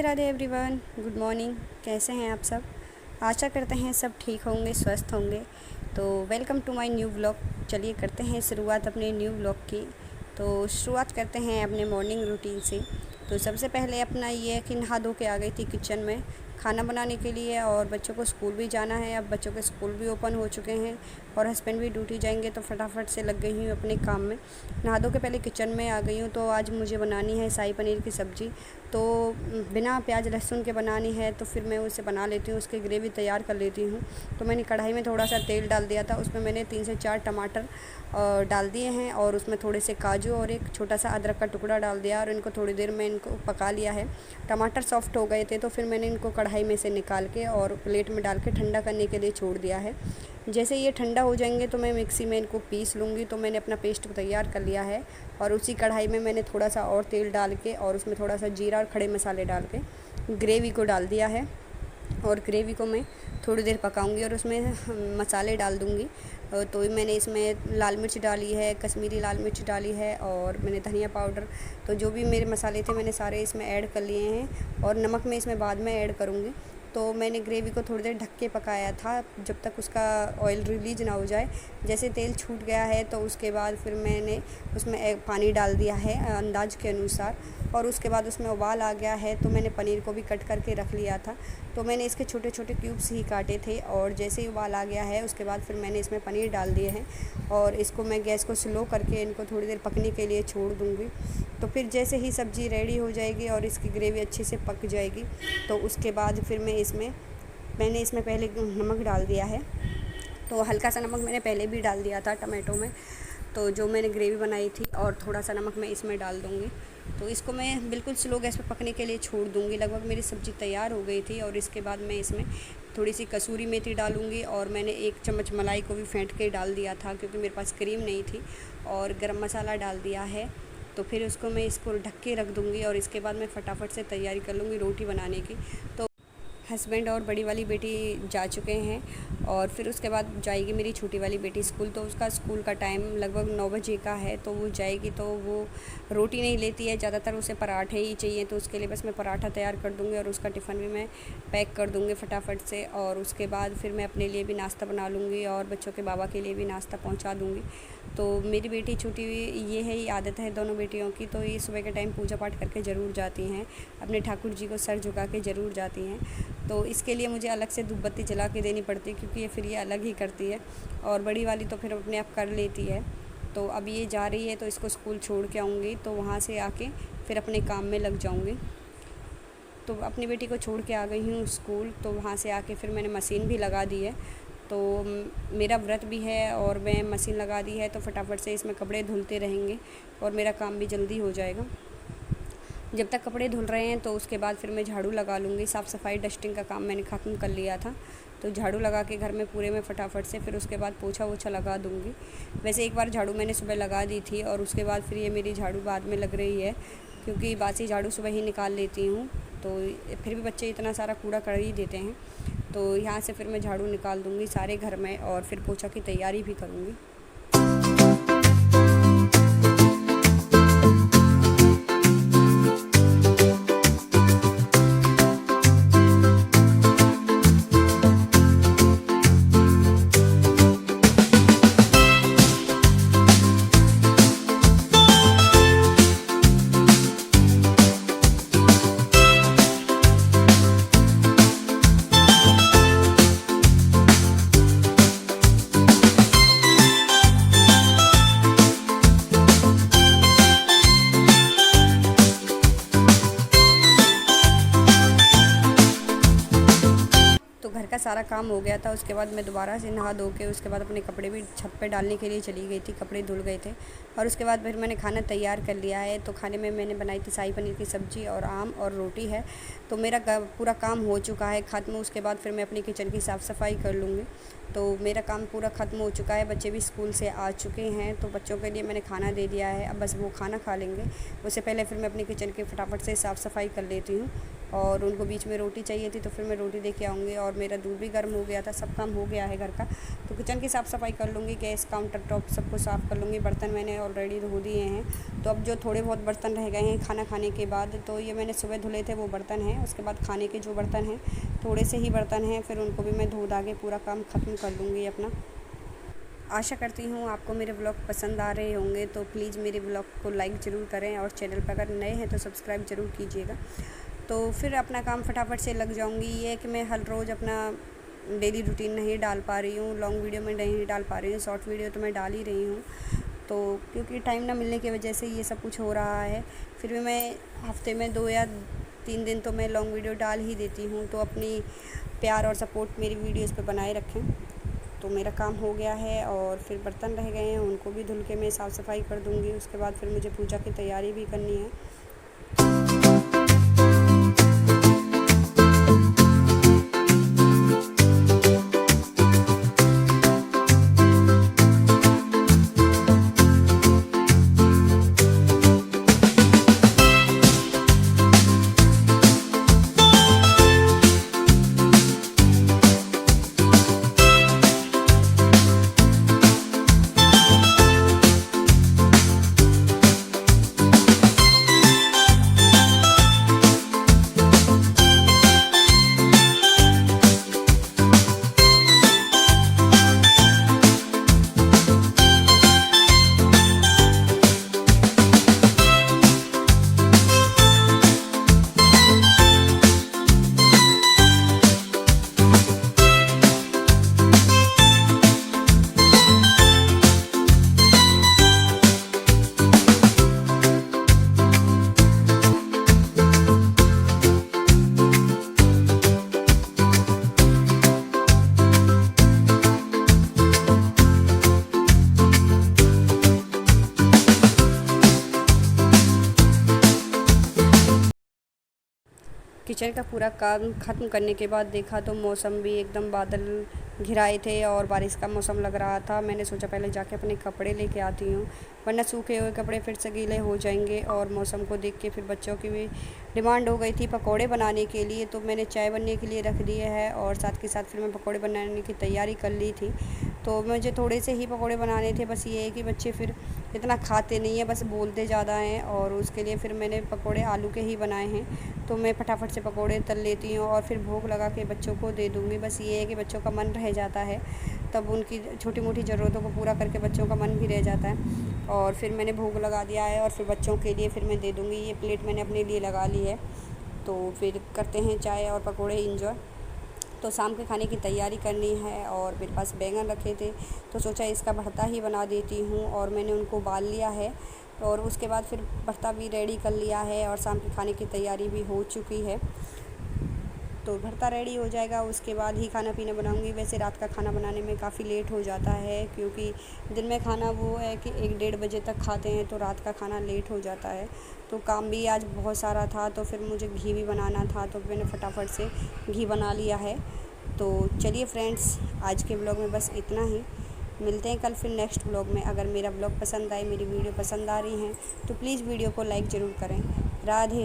Radhe Radhe everyone, good morning. कैसे हैं आप सब? आशा करते हैं सब ठीक होंगे, स्वस्थ होंगे। तो welcome to my new vlog. चलिए करते हैं शुरुआत अपने न्यू व्लॉग की। तो शुरुआत करते हैं अपने मॉर्निंग रूटीन से। तो सबसे पहले अपना ये है कि नहा धो के आ गई थी किचन में खाना बनाने के लिए, और बच्चों को स्कूल भी जाना है। अब बच्चों के स्कूल भी ओपन हो चुके हैं और हस्बैंड भी ड्यूटी जाएंगे, तो फटाफट से लग गई हूँ अपने काम में। नहा धो के पहले किचन में आ गई हूँ। तो आज मुझे बनानी है शाही पनीर की सब्ज़ी। तो बिना प्याज लहसुन के बनानी है, तो फिर मैं उसे बना लेती हूँ, उसकी ग्रेवी तैयार कर लेती हूँ। तो मैंने कढ़ाई में थोड़ा सा तेल डाल दिया था, उसमें मैंने 3 से 4 टमाटर डाल दिए हैं, और उसमें थोड़े से काजू और एक छोटा सा अदरक का टुकड़ा डाल दिया, और इनको थोड़ी देर में इनको पका लिया है। टमाटर सॉफ्ट हो गए थे, तो फिर मैंने इनको कढ़ाई में से निकाल के और प्लेट में डाल के ठंडा करने के लिए छोड़ दिया है। जैसे ये ठंडा हो जाएंगे तो मैं मिक्सी में इनको पीस लूँगी। तो मैंने अपना पेस्ट तैयार कर लिया है, और उसी कढ़ाई में मैंने थोड़ा सा और तेल डाल के और उसमें थोड़ा सा जीरा और खड़े मसाले डाल के ग्रेवी को डाल दिया है। और ग्रेवी को मैं थोड़ी देर पकाऊंगी और उसमें मसाले डाल दूंगी। तो मैंने इसमें लाल मिर्च डाली है, कश्मीरी लाल मिर्च डाली है, और मैंने धनिया पाउडर। तो जो भी मेरे मसाले थे मैंने सारे इसमें ऐड कर लिए हैं, और नमक मैं इसमें बाद में ऐड करूँगी। तो मैंने ग्रेवी को थोड़ी देर ढक के पकाया था, जब तक उसका ऑयल रिलीज ना हो जाए। जैसे तेल छूट गया है तो उसके बाद फिर मैंने उसमें पानी डाल दिया है अंदाज के अनुसार, और उसके बाद उसमें उबाल आ गया है। तो मैंने पनीर को भी कट करके रख लिया था। तो मैंने इसके छोटे छोटे क्यूब्स ही काटे थे, और जैसे ही उबाल आ गया है उसके बाद फिर मैंने इसमें पनीर डाल दिए हैं, और इसको मैं गैस को स्लो करके इनको थोड़ी देर पकने के लिए छोड़ दूँगी। तो फिर जैसे ही सब्ज़ी रेडी हो जाएगी और इसकी ग्रेवी अच्छे से पक जाएगी, तो उसके बाद फिर मैंने इसमें पहले नमक डाल दिया है। तो हल्का सा नमक मैंने पहले भी डाल दिया था टमाटो में, तो जो मैंने ग्रेवी बनाई थी, और थोड़ा सा नमक मैं इसमें डाल दूँगी। तो इसको मैं बिल्कुल स्लो गैस पे पकने के लिए छोड़ दूँगी। लगभग मेरी सब्ज़ी तैयार हो गई थी, और इसके बाद मैं इसमें थोड़ी सी कसूरी मेथी डालूँगी, और मैंने 1 चम्मच मलाई को भी फेंट के डाल दिया था, क्योंकि मेरे पास क्रीम नहीं थी। और गरम मसाला डाल दिया है। तो फिर मैं इसको ढक के रख दूँगी, और इसके बाद मैं फटाफट से तैयारी कर लूँगी रोटी बनाने की। तो हस्बैंड और बड़ी वाली बेटी जा चुके हैं, और फिर उसके बाद जाएगी मेरी छोटी वाली बेटी स्कूल। तो उसका स्कूल का टाइम लगभग 9 बजे का है। तो वो जाएगी, तो वो रोटी नहीं लेती है, ज़्यादातर उसे पराठे ही चाहिए। तो उसके लिए बस मैं पराठा तैयार कर दूँगी, और उसका टिफ़िन भी मैं पैक कर दूँगी फटाफट से। और उसके बाद फिर मैं अपने लिए भी नाश्ता बना लूँगी, और बच्चों के बाबा के लिए भी नाश्ता पहुँचा दूँगी। तो मेरी बेटी छोटी, ये है, ये आदत है दोनों बेटियों की। तो ये सुबह के टाइम पूजा पाठ करके ज़रूर जाती हैं, अपने ठाकुर जी को सर झुका के ज़रूर जाती हैं। तो इसके लिए मुझे अलग से धूप बत्ती जला के देनी पड़ती है, क्योंकि फिर ये अलग ही करती है, और बड़ी वाली तो फिर अपने आप कर लेती है। तो अब ये जा रही है, तो इसको स्कूल छोड़ के आऊँगी, तो वहाँ से आके फिर अपने काम में लग जाऊँगी। तो अपनी बेटी को छोड़ के आ गई हूँ स्कूल। तो वहाँ से आके फिर मैंने मशीन भी लगा दी है। तो मेरा व्रत भी है, और मैं मशीन लगा दी है, तो फटाफट से इसमें कपड़े धुलते रहेंगे, और मेरा काम भी जल्दी हो जाएगा। जब तक कपड़े धुल रहे हैं, तो उसके बाद फिर मैं झाड़ू लगा लूँगी। साफ़ सफाई डस्टिंग का काम मैंने ख़त्म कर लिया था। तो झाड़ू लगा के घर में पूरे में फटाफट से फिर उसके बाद पोछा वोछा लगा दूँगी। वैसे एक बार झाड़ू मैंने सुबह लगा दी थी, और उसके बाद फिर ये मेरी झाड़ू बाद में लग रही है, क्योंकि बासी झाड़ू सुबह ही निकाल लेती हूँ। तो फिर भी बच्चे इतना सारा कूड़ा कर ही देते हैं। तो यहाँ से फिर मैं झाड़ू निकाल दूँगी सारे घर में, और फिर पोछा की तैयारी भी करूँगी। घर का सारा काम हो गया था। उसके बाद मैं दोबारा से नहा धो के उसके बाद अपने कपड़े भी छत पे डालने के लिए चली गई थी, कपड़े धुल गए थे। और उसके बाद फिर मैंने खाना तैयार कर लिया है। तो खाने में मैंने बनाई थी शाही पनीर की सब्ज़ी और आम और रोटी है। तो मेरा पूरा काम हो चुका है ख़त्म। उसके बाद फिर मैं अपनी किचन की साफ़ सफाई कर लूँगी। तो मेरा काम पूरा ख़त्म हो चुका है। बच्चे भी स्कूल से आ चुके हैं, तो बच्चों के लिए मैंने खाना दे दिया है। अब बस वो खाना खा लेंगे। उससे पहले फिर मैं अपनी किचन की फटाफट से साफ़ सफाई कर लेती हूँ। और उनको बीच में रोटी चाहिए थी, तो फिर मैं रोटी दे के आऊँगी। और मेरा दूध भी गर्म हो गया था, सब काम हो गया है घर का। तो किचन की साफ़ सफाई कर लूँगी, गैस काउंटर टॉप सबको साफ़ कर लूँगी। बर्तन मैंने ऑलरेडी धो दिए हैं। तो अब जो थोड़े बहुत बर्तन रह गए हैं खाना खाने के बाद, तो ये मैंने सुबह धुले थे वो बर्तन हैं। उसके बाद खाने के जो बर्तन हैं, थोड़े से ही बर्तन हैं, फिर उनको भी मैं धो धा के पूरा काम ख़त्म कर लूँगी अपना। आशा करती हूँ आपको मेरे ब्लॉग पसंद आ रहे होंगे, तो प्लीज़ मेरे ब्लॉग को लाइक ज़रूर करें और चैनल पर अगर नए हैं तो सब्सक्राइब ज़रूर कीजिएगा। तो फिर अपना काम फटाफट से लग जाऊँगी। ये है कि मैं हर रोज़ अपना डेली रूटीन नहीं डाल पा रही हूँ, लॉन्ग वीडियो में नहीं डाल पा रही हूँ, शॉर्ट वीडियो तो मैं डाल ही रही हूँ। तो क्योंकि टाइम ना मिलने की वजह से ये सब कुछ हो रहा है। फिर भी मैं हफ्ते में 2 या 3 दिन तो मैं लॉन्ग वीडियो डाल ही देती हूँ। तो अपनी प्यार और सपोर्ट मेरी वीडियोज़ पे बनाए रखें। तो मेरा काम हो गया है और फिर बर्तन रह गए हैं, उनको भी धुल के मैं साफ़ सफाई कर दूँगी। उसके बाद फिर मुझे पूजा की तैयारी भी करनी है। किचन का पूरा काम ख़त्म करने के बाद देखा तो मौसम भी एकदम बादल घिराए थे और बारिश का मौसम लग रहा था। मैंने सोचा पहले जाके अपने कपड़े लेके आती हूँ, वरना सूखे हुए कपड़े फिर से गीले हो जाएंगे। और मौसम को देख के फिर बच्चों की भी डिमांड हो गई थी पकोड़े बनाने के लिए, तो मैंने चाय बनने के लिए रख दिए है और साथ के साथ फिर मैं पकोड़े बनाने की तैयारी कर ली थी। तो मुझे थोड़े से ही पकोड़े बनाने थे, बस ये है कि बच्चे फिर इतना खाते नहीं है, बस बोलते ज़्यादा हैं। और उसके लिए फिर मैंने पकोड़े आलू के ही बनाए हैं। तो मैं फटाफट से पकोड़े तल लेती हूँ और फिर भोग लगा के बच्चों को दे दूँगी। बस ये है कि बच्चों का मन रह जाता है, तब उनकी छोटी मोटी ज़रूरतों को पूरा करके बच्चों का मन भी रह जाता है। और फिर मैंने भोग लगा दिया है और फिर बच्चों के लिए फिर मैं दे दूँगी। ये प्लेट मैंने अपने लिए लगा ली है। तो फिर करते हैं चाय और पकोड़े इंजॉय। तो शाम के खाने की तैयारी करनी है और मेरे पास बैंगन रखे थे, तो सोचा इसका भरता ही बना देती हूँ। और मैंने उनको उबाल लिया है और उसके बाद फिर भरता भी रेडी कर लिया है और शाम के खाने की तैयारी भी हो चुकी है। तो भरता रेडी हो जाएगा, उसके बाद ही खाना पीना बनाऊंगी। वैसे रात का खाना बनाने में काफ़ी लेट हो जाता है, क्योंकि दिन में खाना वो है कि 1-1:30 बजे तक खाते हैं, तो रात का खाना लेट हो जाता है। तो काम भी आज बहुत सारा था, तो फिर मुझे घी भी बनाना था, तो मैंने फटाफट से घी बना लिया है। तो चलिए फ्रेंड्स, आज के ब्लॉग में बस इतना ही। मिलते हैं कल फिर नेक्स्ट ब्लॉग में। अगर मेरा ब्लॉग पसंद आए, मेरी वीडियो पसंद आ रही हैं, तो प्लीज़ वीडियो को लाइक ज़रूर करें। राधे राधे।